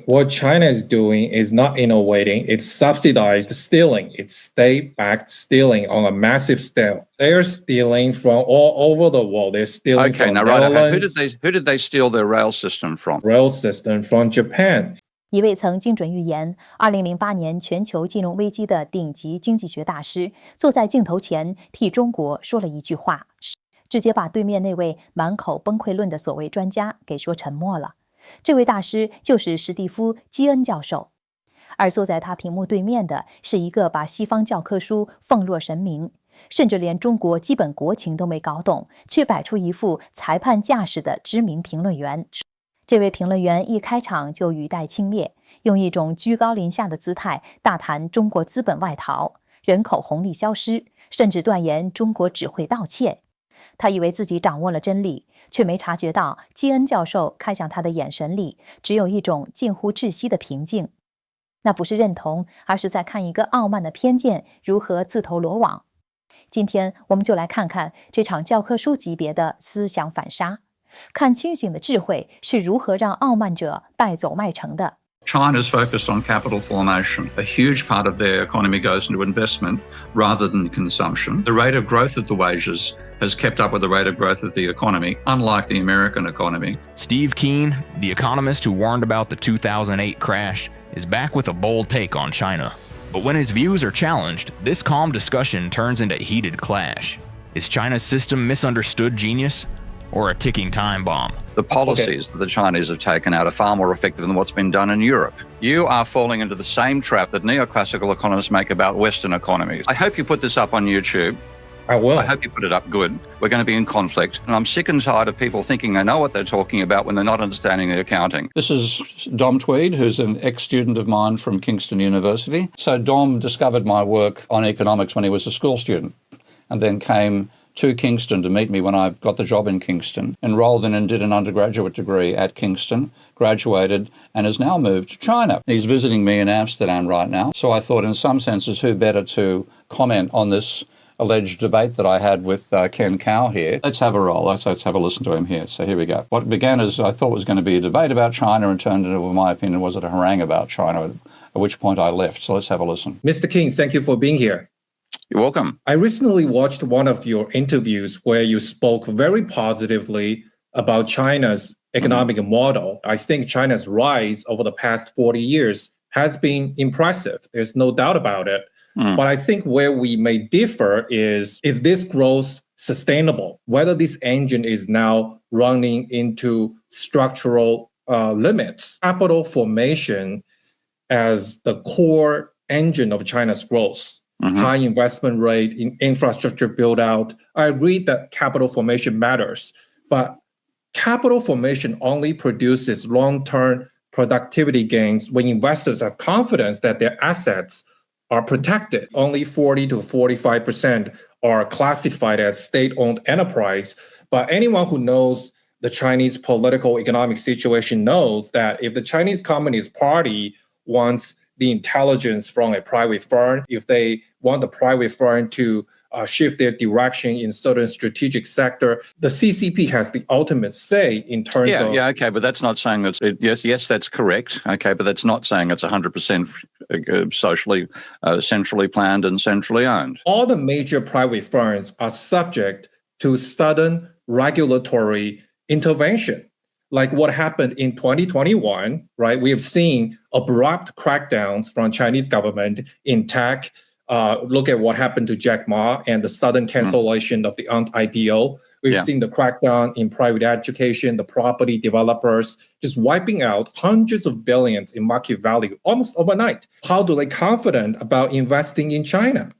What China is doing is not innovating, it's subsidized stealing. It's state-backed stealing on a massive scale. They're stealing from all over the world. They're stealing from Netherlands. Who did they steal their rail system from? Rail system from Japan. 一位曾精准预言2008年全球金融危机的顶级经济学大师，坐在镜头前替中国说了一句话，直接把对面那位满口崩溃论的所谓专家给说沉默了。这位大师就是史蒂夫·基恩教授，而坐在他屏幕对面的是一个把西方教科书奉若神明，甚至连中国基本国情都没搞懂，却摆出一副裁判架势的知名评论员。这位评论员一开场就语带轻蔑，用一种居高临下的姿态大谈中国资本外逃、人口红利消失，甚至断言中国只会盗窃。他以为自己掌握了真理，却没察觉到基恩教授看向他的眼神里只有一种近乎窒息的平静。那不是认同，而是在看一个傲慢的偏见如何自投罗网。今天我们就来看看这场教科书级别的思想反杀，看清醒的智慧是如何让傲慢者败走麦城的。China's focused on capital formation. A huge part of their economy goes into investment rather than consumption. The rate of growth of the wages has kept up with the rate of growth of the economy, unlike the American economy. Steve Keen, the economist who warned about the 2008 crash, is back with a bold take on China. But when his views are challenged, this calm discussion turns into heated clash. Is China's system misunderstood genius? Or a ticking time bomb? The policies that the Chinese have taken out are far more effective than what's been done in Europe. You are falling into the same trap that neoclassical economists make about Western economies. I hope you put this up on YouTube. I will. I hope you put it up good. We're going to be in conflict. And I'm sick and tired of people thinking they know what they're talking about when they're not understanding the accounting. This is Dom Tweed, who's an ex-student of mine from Kingston University. So Dom discovered my work on economics when he was a school student and then came to Kingston to meet me when I got the job in Kingston, enrolled in and did an undergraduate degree at Kingston, graduated, and has now moved to China. He's visiting me in Amsterdam right now, so I thought in some senses who better to comment on this alleged debate that I had with Ken Cow here. Let's have a roll. Let's have a listen to him here. So here we go. What began as I thought was going to be a debate about China and turned into, in my opinion, was it a harangue about China, at which point I left. So let's have a listen. Mr. King, thank you for being here. You're welcome. I recently watched one of your interviews where you spoke very positively about China's economic model. I think China's rise over the past 40 years has been impressive. There's no doubt about it. But I think where we may differ is this growth sustainable? Whether this engine is now running into structural limits. Capital formation as the core engine of China's growth. High investment rate in infrastructure build out. I agree that capital formation matters, but capital formation only produces long-term productivity gains when investors have confidence that their assets are protected. Only 40 to 45% are classified as state-owned enterprise. But anyone who knows the Chinese political economic situation knows that if the Chinese Communist Party wants the intelligence from a private firm, if they want the private firm to shift their direction in certain strategic sector, the CCP has the ultimate say in terms of... Yeah, okay, but that's not saying that's... Yes, that's correct, okay, but that's not saying it's 100% socially, centrally planned and centrally owned. All the major private firms are subject to sudden regulatory intervention. Like what happened in 2021, right? We have seen abrupt crackdowns from Chinese government in tech. Look at what happened to Jack Ma and the sudden cancellation of the IPO. We've seen the crackdown in private education, the property developers just wiping out hundreds of billions in market value almost overnight. How do they confident about investing in China?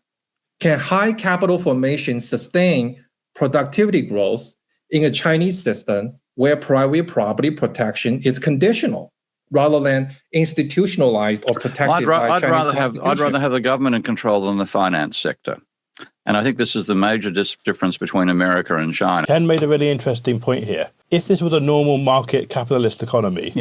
Can high capital formation sustain productivity growth in a Chinese system where private property protection is conditional rather than institutionalized or protected by Chinese constitution? I'd rather have the government in control than the finance sector. And I think this is the major difference between America and China. Ken made a really interesting point here. If this was a normal market capitalist economy,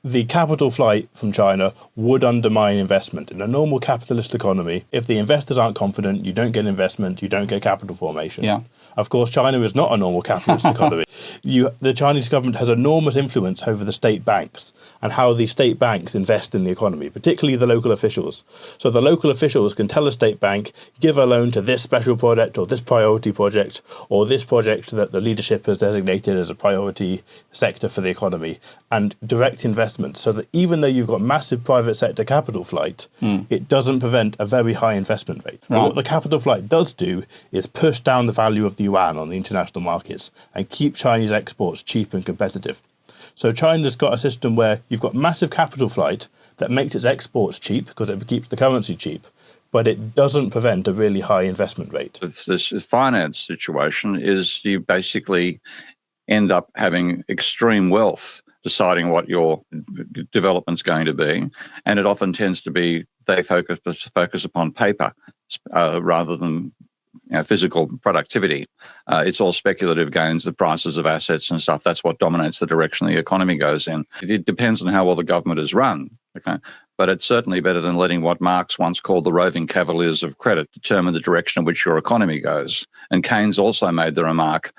the capital flight from China would undermine investment. In a normal capitalist economy, if the investors aren't confident, you don't get investment, you don't get capital formation. Yeah. Of course, China is not a normal capitalist economy. The Chinese government has enormous influence over the state banks and how the state banks invest in the economy, particularly the local officials. So the local officials can tell a state bank, give a loan to this special project or this priority project or this project that the leadership has designated as a priority sector for the economy, and direct investment, so that even though you've got massive private sector capital flight, it doesn't prevent a very high investment rate. Right. What the capital flight does do is push down the value of the yuan on the international markets and keep Chinese exports cheap and competitive. So China's got a system where you've got massive capital flight that makes its exports cheap because it keeps the currency cheap, but it doesn't prevent a really high investment rate. This finance situation is you basically end up having extreme wealth deciding what your development's going to be, and it often tends to be they focus upon paper rather than physical productivity. It's all speculative gains, the prices of assets and stuff. That's what dominates the direction the economy goes in. It depends on how well the government is run. Okay, but it's certainly better than letting what Marx once called the roving cavaliers of credit determine the direction in which your economy goes. And Keynes also made the remark,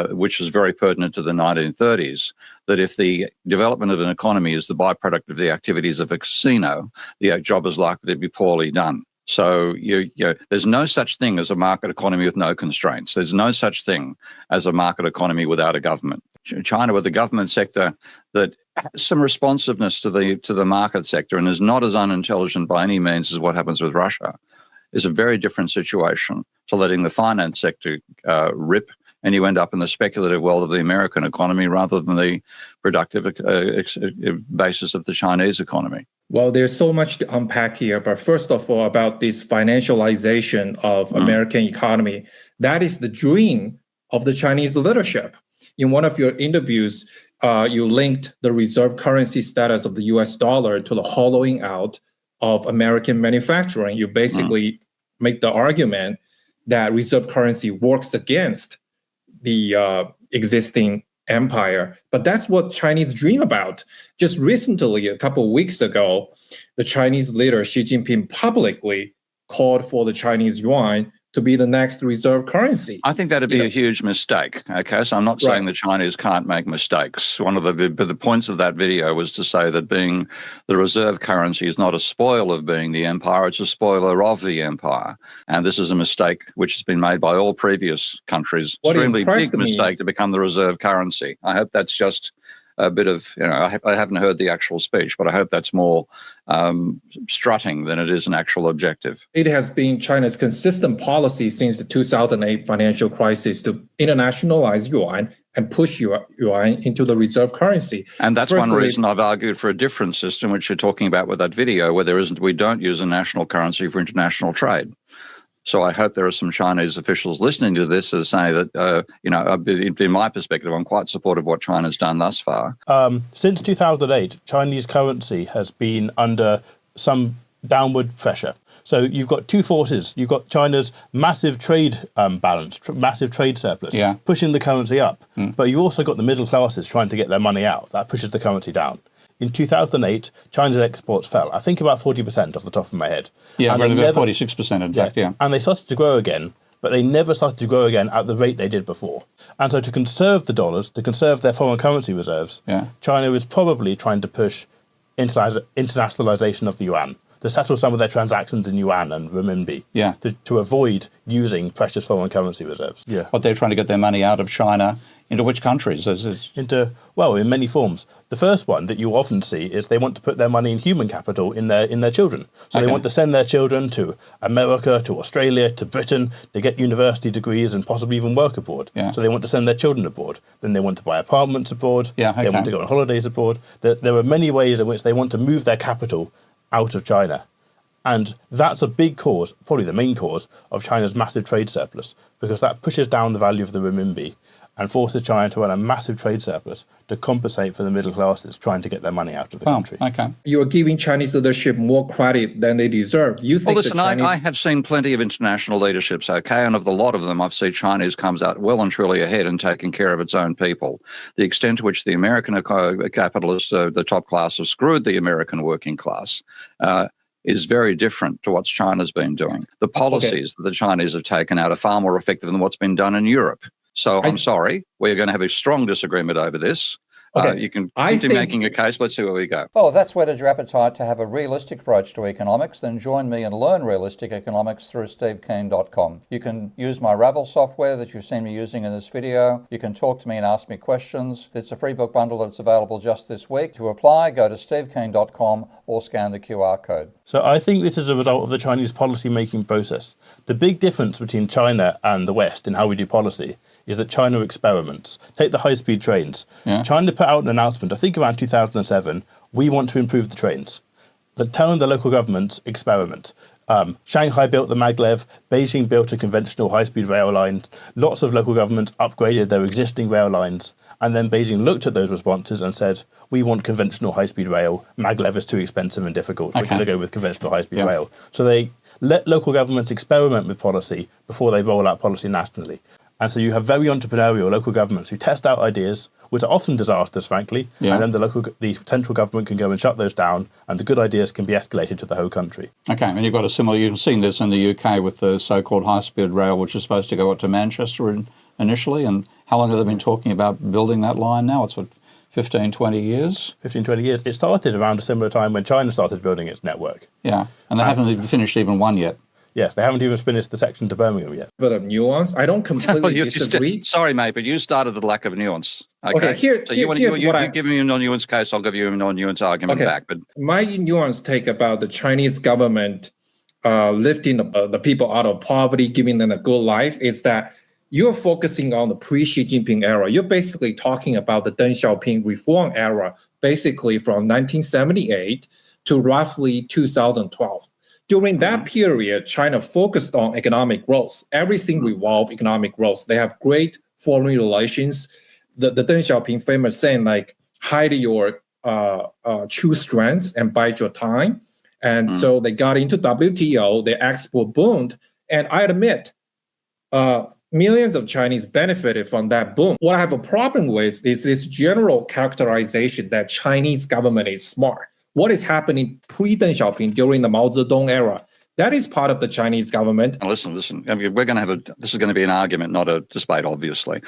which was very pertinent to the 1930s, that if the development of an economy is the byproduct of the activities of a casino, the job is likely to be poorly done. So there's no such thing as a market economy with no constraints. There's no such thing as a market economy without a government. China, with a government sector that has some responsiveness to the market sector and is not as unintelligent by any means as what happens with Russia, is a very different situation to letting the finance sector rip, and you end up in the speculative world of the American economy rather than the productive basis of the Chinese economy. Well, there's so much to unpack here, but first of all, about this financialization of American economy, that is the dream of the Chinese leadership. In one of your interviews, you linked the reserve currency status of the US dollar to the hollowing out of American manufacturing. You basically make the argument that reserve currency works against the existing empire. But that's what Chinese dream about. Just recently, a couple of weeks ago, the Chinese leader Xi Jinping publicly called for the Chinese yuan to be the next reserve currency. I think that'd be a huge mistake. Okay, so I'm not saying the Chinese can't make mistakes. One of the points of that video was to say that being the reserve currency is not a spoil of being the empire, it's a spoiler of the empire. And this is a mistake which has been made by all previous countries. Extremely big mistake to become the reserve currency. I hope that's just a bit of, I haven't heard the actual speech, but I hope that's more strutting than it is an actual objective. It has been China's consistent policy since the 2008 financial crisis to internationalize yuan and push yuan into the reserve currency. And that's one reason I've argued for a different system, which you're talking about with that video, where we don't use a national currency for international trade. So I hope there are some Chinese officials listening to this as saying that, in my perspective, I'm quite supportive of what China's done thus far. Since 2008, Chinese currency has been under some downward pressure. So you've got two forces. You've got China's massive trade balance, massive trade surplus, pushing the currency up. But you've also got the middle classes trying to get their money out. That pushes the currency down. In 2008, China's exports fell, I think about 40% off the top of my head. Yeah, about 46% in fact, yeah. And they started to grow again, but they never started to grow again at the rate they did before. And so to conserve the dollars, to conserve their foreign currency reserves, China is probably trying to push internationalization of the yuan, to settle some of their transactions in yuan and renminbi, to avoid using precious foreign currency reserves. But they're trying to get their money out of China into which countries? In many forms. The first one that you often see is they want to put their money in human capital in their children. So they want to send their children to America, to Australia, to Britain to get university degrees and possibly even work abroad. So they want to send their children abroad. Then they want to buy apartments abroad. They want to go on holidays abroad. There are many ways in which they want to move their capital out of China. And that's a big cause, probably the main cause, of China's massive trade surplus, because that pushes down the value of the renminbi. and forces China to run a massive trade surplus to compensate for the middle classes trying to get their money out of the country. Okay. You're giving Chinese leadership more credit than they deserve. You think Well, listen, the Chinese... I have seen plenty of international leaderships, okay, and of the lot of them, I've seen Chinese comes out well and truly ahead in taking care of its own people. The extent to which the American capitalists, the top class, have screwed the American working class is very different to what China's been doing. The policies that the Chinese have taken out are far more effective than what's been done in Europe. So I'm sorry, we're going to have a strong disagreement over this. You can continue making a case. Let's see where we go. Well, if that's whetted your appetite to have a realistic approach to economics, then join me and learn realistic economics through stevekeen.com. You can use my Ravel software that you've seen me using in this video. You can talk to me and ask me questions. It's a free book bundle that's available just this week. To apply, go to stevekeen.com or scan the QR code. So I think this is a result of the Chinese policy-making process. The big difference between China and the West in how we do policy is that China experiments. Take the high-speed trains. Yeah. China put out an announcement, I think around 2007, we want to improve the trains. Telling the local governments, experiment. Shanghai built the maglev, Beijing built a conventional high-speed rail line, lots of local governments upgraded their existing rail lines, and then Beijing looked at those responses and said, we want conventional high-speed rail, maglev is too expensive and difficult, we're going to go with conventional high-speed rail. So they let local governments experiment with policy before they roll out policy nationally. And so you have very entrepreneurial local governments who test out ideas, which are often disasters, frankly, and then the central government can go and shut those down, and the good ideas can be escalated to the whole country. Okay, and you've got a similar, you've seen this in the UK with the so-called high-speed rail, which is supposed to go up to Manchester initially, and how long have they been talking about building that line now? It's what, 15, 20 years? 15, 20 years. It started around a similar time when China started building its network. Yeah, and they haven't even finished even one yet. Yes, they haven't even finished the section to Birmingham yet. But of nuance, I don't completely disagree. Sorry, mate, but you started the lack of nuance. Okay, so you give me a non-nuance case, I'll give you a non-nuance argument back. But my nuance take about the Chinese government lifting the people out of poverty, giving them a good life, is that you're focusing on the pre-Xi Jinping era. You're basically talking about the Deng Xiaoping reform era, basically from 1978 to roughly 2012. During that period, China focused on economic growth. Everything revolved economic growth. They have great foreign relations. The Deng Xiaoping famous saying, like, hide your true strengths and bide your time. And so they got into WTO, their export boomed. And I admit, millions of Chinese benefited from that boom. What I have a problem with is this general characterization that Chinese government is smart. What is happening pre-Deng Xiaoping during the Mao Zedong era? That is part of the Chinese government. Listen. I mean, this is going to be an argument, not a debate, obviously.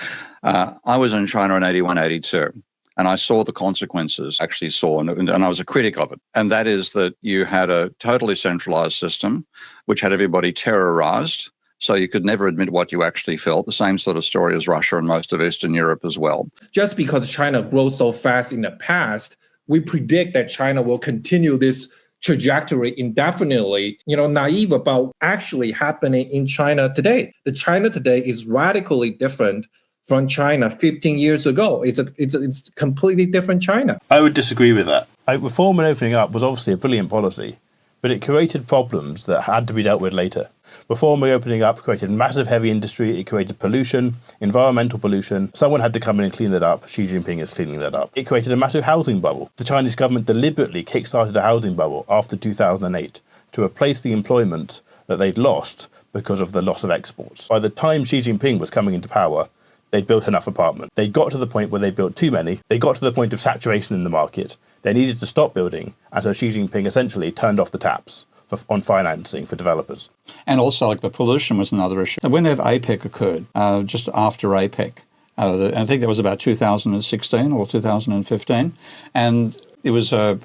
I was in China in 81, 82, and I saw the consequences, and I was a critic of it. And that is that you had a totally centralized system, which had everybody terrorized. So you could never admit what you actually felt. The same sort of story as Russia and most of Eastern Europe as well. Just because China grows so fast in the past, we predict that China will continue this trajectory indefinitely, naive about actually happening in China today. The China today is radically different from China 15 years ago. It's completely different China. I would disagree with that. Reform and opening up was obviously a brilliant policy, but it created problems that had to be dealt with later. Reform and opening up created massive heavy industry, it created pollution, environmental pollution. Someone had to come in and clean that up. Xi Jinping is cleaning that up. It created a massive housing bubble. The Chinese government deliberately kickstarted a housing bubble after 2008 to replace the employment that they'd lost because of the loss of exports. By the time Xi Jinping was coming into power, they'd built enough apartments. They got to the point where they built too many. They got to the point of saturation in the market. They needed to stop building, and so Xi Jinping essentially turned off the taps on financing for developers. And also, like, the pollution was another issue. Whenever APEC occurred, just after APEC, I think that was about 2016 or 2015, and it was a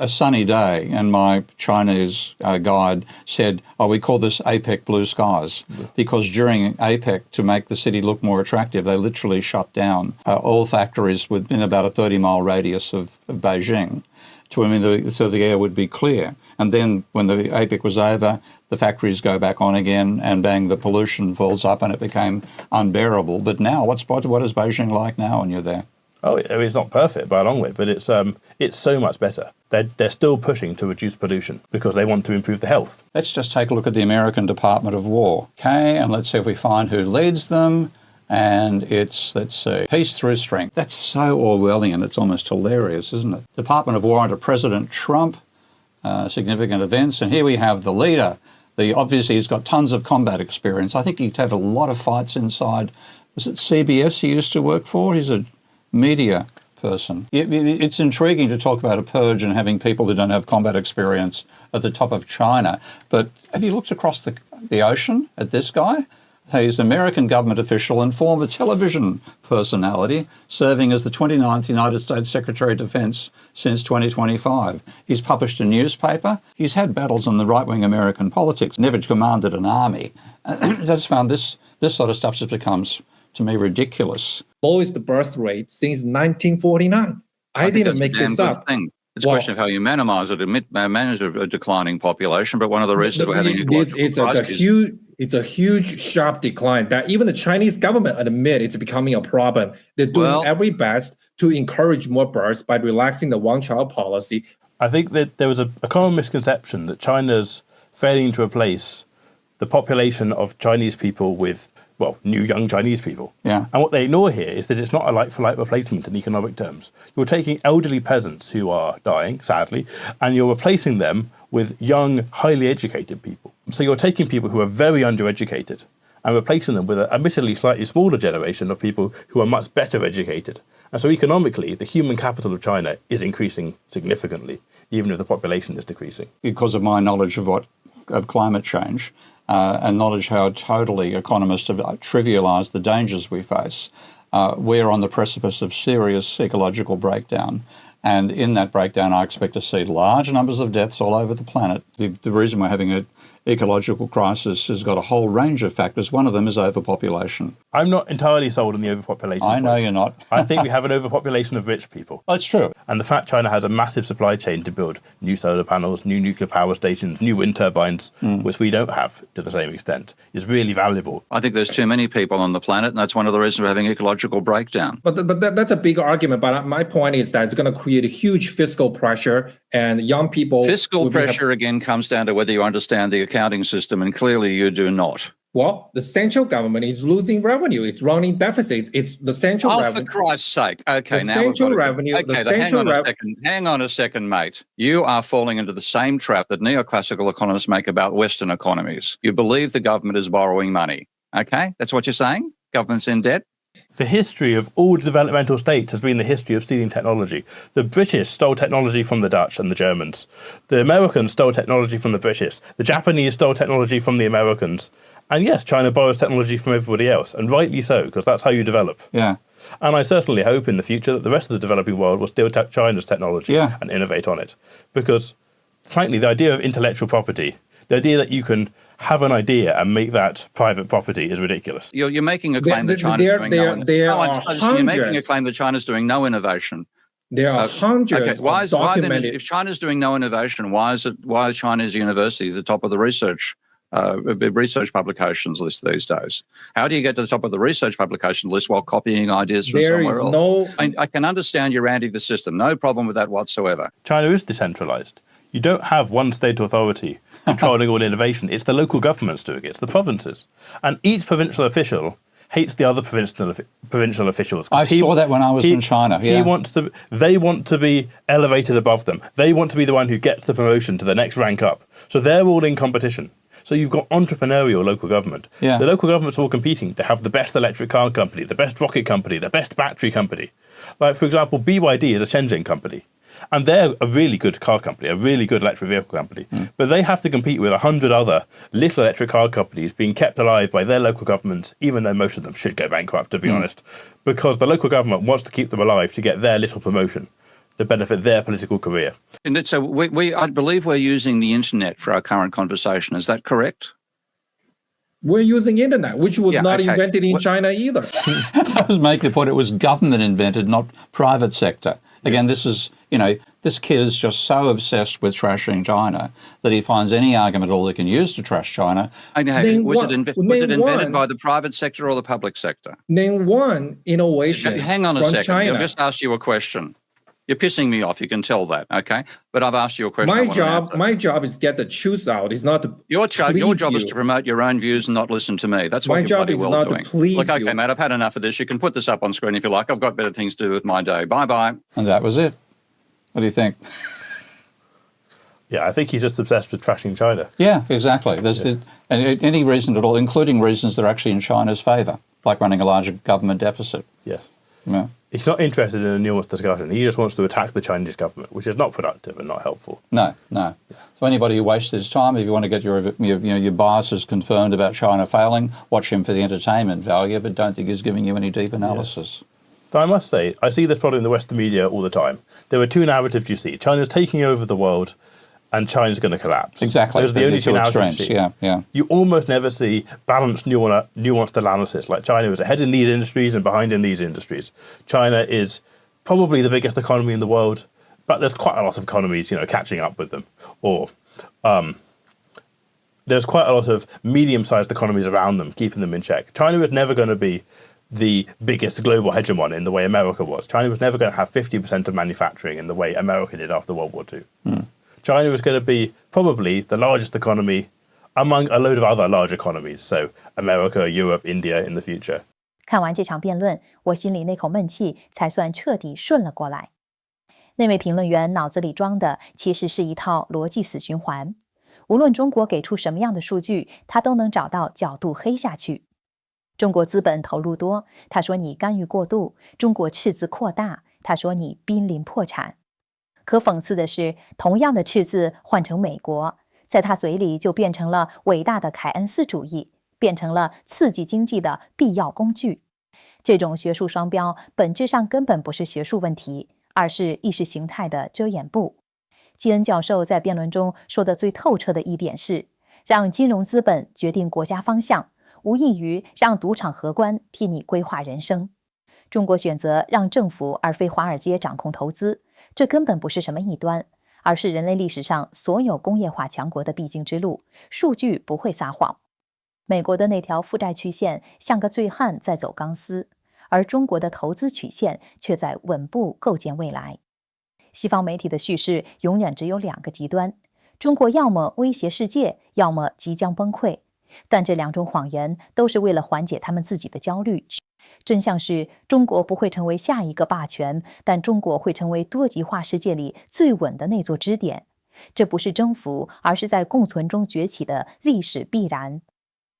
sunny day, and my Chinese guide said, we call this APEC blue skies, because during APEC, to make the city look more attractive, they literally shut down all factories within about a 30-mile radius of Beijing, so the air would be clear. And then when the APEC was over, the factories go back on again, and bang, the pollution falls up, and it became unbearable. But now, what is Beijing like now when you're there? Oh, it's not perfect by a long way, but it's so much better. They're still pushing to reduce pollution because they want to improve the health. Let's just take a look at the American Department of War, okay? And let's see if we find who leads them. And it's, let's see, peace through strength. That's so Orwellian, it's almost hilarious, isn't it? Department of War under President Trump, significant events. And here we have the leader. Obviously, he's got tons of combat experience. I think he's had a lot of fights inside. Was it CBS he used to work for? He's a media person. It's intriguing to talk about a purge and having people who don't have combat experience at the top of China. But have you looked across the ocean at this guy? He's an American government official and former television personality, serving as the 29th United States Secretary of Defense since 2025. He's published a newspaper. He's had battles in the right-wing American politics, never commanded an army. I just found this sort of stuff just becomes, to me, ridiculous. Lowest birth rate since 1949. I didn't make this up. It's a question of how you manage a declining population, but one of the reasons we're having it's a huge, sharp decline that even the Chinese government admit it's becoming a problem. They're doing every best to encourage more births by relaxing the one-child policy. I think that there was a common misconception that China's failing to replace the population of Chinese people with, well, new young Chinese people. Yeah. And what they ignore here is that it's not a like-for-like replacement in economic terms. You're taking elderly peasants who are dying, sadly, and you're replacing them with young, highly educated people. So you're taking people who are very undereducated and replacing them with an admittedly slightly smaller generation of people who are much better educated. And so economically, the human capital of China is increasing significantly, even if the population is decreasing. Because of my knowledge of climate change, and knowledge how totally economists have trivialised the dangers we face, we're on the precipice of serious ecological breakdown. And in that breakdown, I expect to see large numbers of deaths all over the planet. The reason we're having an ecological crisis has got a whole range of factors. One of them is overpopulation. I'm not entirely sold on the overpopulation I know you're not. I think we have an overpopulation of rich people. That's true. And the fact China has a massive supply chain to build new solar panels, new nuclear power stations, new wind turbines, which we don't have to the same extent, is really valuable. I think there's too many people on the planet, and that's one of the reasons we're having ecological breakdown. But that's a big argument. But my point is that it's going to create a huge fiscal pressure, and young people... Fiscal pressure, again, comes down to whether you understand the accounting system, and clearly you do not. Well, the central government is losing revenue. It's running deficits. It's the central revenue. For Christ's sake. Okay, the now central revenue. Okay, hang on a second, mate. You are falling into the same trap that neoclassical economists make about Western economies. You believe the government is borrowing money. Okay, that's what you're saying? Government's in debt? The history of all developmental states has been the history of stealing technology. The British stole technology from the Dutch and the Germans. The Americans stole technology from the British. The Japanese stole technology from the Americans. And yes, China borrows technology from everybody else, and rightly so, because that's how you develop. Yeah. And I certainly hope in the future that the rest of the developing world will steal China's technology and innovate on it. Because, frankly, the idea of intellectual property, the idea that you can have an idea and make that private property is ridiculous. You're making a claim that China's you're making a claim that China's doing no innovation. There are hundreds of documented... If China's doing no innovation, why are China's universities at the top of the research publications list these days? How do you get to the top of the research publication list while copying ideas from somewhere else? I can understand you're anti the system. No problem with that whatsoever. China is decentralized. You don't have one state authority controlling all innovation. It's the local governments doing it. It's the provinces. And each provincial official hates the other provincial officials. I saw that when I was in China. Yeah. They want to be elevated above them. They want to be the one who gets the promotion to the next rank up. So they're all in competition. So you've got entrepreneurial local government. Yeah. The local governments are all competing to have the best electric car company, the best rocket company, the best battery company. Like, for example, BYD is a Shenzhen company. And they're a really good car company, a really good electric vehicle company. But they have to compete with 100 other little electric car companies being kept alive by their local governments, even though most of them should go bankrupt, to be honest, because the local government wants to keep them alive to get their little promotion to benefit their political career. And so I believe we're using the internet for our current conversation. Is that correct? We're using internet, which was not invented in China either. I was making the point it was government invented, not private sector. Again, this is, this kid is just so obsessed with trashing China that he finds any argument at all he can use to trash China. Was it invented by the private sector or the public sector? Name one innovation Hang on a second. China. I've just asked you a question. You're pissing me off. You can tell that, okay? But I've asked you a question. My job is to get the truth out. It's not to Your job is to promote your own views and not listen to me. That's what you're bloody well doing. My job is not to please Look, okay, you. mate, I've had enough of this. You can put this up on screen if you like. I've got better things to do with my day. Bye-bye. And that was it. What do you think? Yeah, I think he's just obsessed with trashing China. Yeah, exactly. And any reason at all, including reasons that are actually in China's favour, like running a larger government deficit. Yes. Yeah. He's not interested in a nuanced discussion. He just wants to attack the Chinese government, which is not productive and not helpful. No. So anybody who wastes his time, if you want to get your biases confirmed about China failing, watch him for the entertainment value, but don't think he's giving you any deep analysis. Yes. So I must say, I see this problem in the Western media all the time. There are two narratives you see. China's taking over the world and China's going to collapse. Exactly. Those are the only two narratives you see. Yeah. You almost never see balanced, nuanced analysis, like China is ahead in these industries and behind in these industries. China is probably the biggest economy in the world, but there's quite a lot of economies, catching up with them. Or there's quite a lot of medium-sized economies around them, keeping them in check. China is never going to be the biggest global hegemon in the way America was. China was never going to have 50% of manufacturing in the way America did after World War II. China is going to be probably the largest economy among a load of other large economies, so America, Europe, India in the future. 看完这场辩论，我心里那口闷气才算彻底顺了过来。那位评论员脑子里装的其实是一套逻辑死循环，无论中国给出什么样的数据，他都能找到角度黑下去。中国资本投入多，他说你干预过度；中国赤字扩大，他说你濒临破产。可讽刺的是，同样的赤字换成美国，在他嘴里就变成了伟大的凯恩斯主义，变成了刺激经济的必要工具。这种学术双标本质上根本不是学术问题，而是意识形态的遮掩布。基恩教授在辩论中说的最透彻的一点是，让金融资本决定国家方向，无异于让赌场荷官替你规划人生。中国选择让政府而非华尔街掌控投资，这根本不是什么异端，而是人类历史上所有工业化强国的必经之路。数据不会撒谎。美国的那条负债曲线像个醉汉在走钢丝，而中国的投资曲线却在稳步构建未来。西方媒体的叙事永远只有两个极端，中国要么威胁世界，要么即将崩溃。但这两种谎言都是为了缓解他们自己的焦虑。真相是，中国不会成为下一个霸权，但中国会成为多极化世界里最稳的那座支点。这不是征服，而是在共存中崛起的历史必然。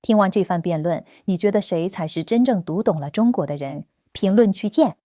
听完这番辩论，你觉得谁才是真正读懂了中国的人？评论区见。